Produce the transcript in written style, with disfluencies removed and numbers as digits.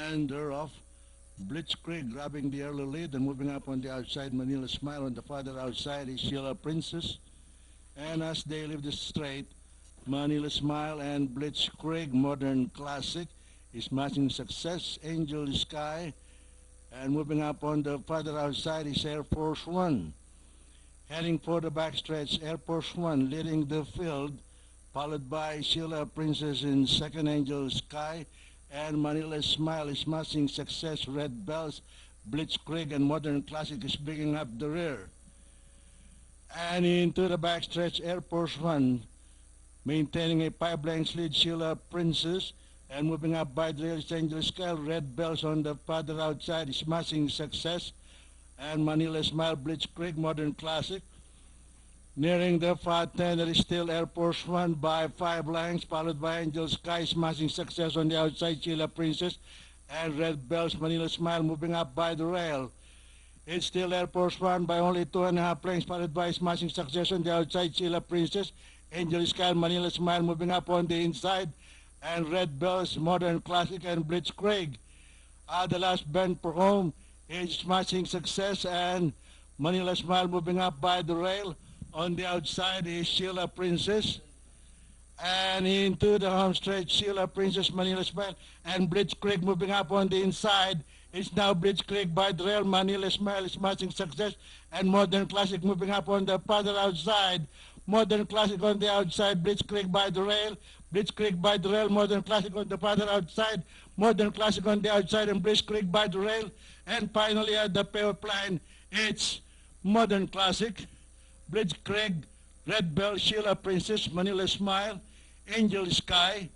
And they're off. Blitzkrieg grabbing the early lead and moving up on the outside. Manila Smile on the farther outside is Sheila Princess. And as they leave the straight, Manila Smile and Blitzkrieg Modern Classic is matching success. Angel Sky. And moving up on the farther outside is Air Force One. Heading for the backstretch, Air Force One leading the field, followed by Sheila Princess in second, Angel Sky, and Manila Smile is matching success. Red Bells, Blitzkrieg, and Modern Classic is bringing up the rear. And into the backstretch, Air Force One maintaining a 5 lengths lead, Sheila Princess, and moving up by the rail, Angel Sky. Red Bells on the farther outside is matching success, and Manila Smile, Blitzkrieg, Modern Classic. Nearing the far 10, there is still Air Force One by 5 lengths, followed by Angel Sky, smashing success on the outside, Sheila Princess, and Red Bells, Manila Smile moving up by the rail. It's still Air Force One by only 2.5 lengths, followed by smashing success on the outside, Sheila Princess, Angel Sky, Manila Smile moving up on the inside, and Red Bells, Modern Classic, and Blitzkrieg. The last bend for home is smashing success, and Manila Smile moving up by the rail. On the outside is Sheila Princess. And into the home stretch, Sheila Princess, Manila Smile, and Blitzkrieg moving up on the inside. It's now Blitzkrieg by the rail. Manila Smile is matching success, and Modern Classic moving up on the farther outside. Modern Classic on the outside, Blitzkrieg by the rail. Blitzkrieg by the rail, Modern Classic on the farther outside. Modern Classic on the outside, and Blitzkrieg by the rail. And finally at the payoff line, it's Modern Classic, Blitzkrieg, Red Bell, Sheila Princess, Manila Smile, Angel Sky,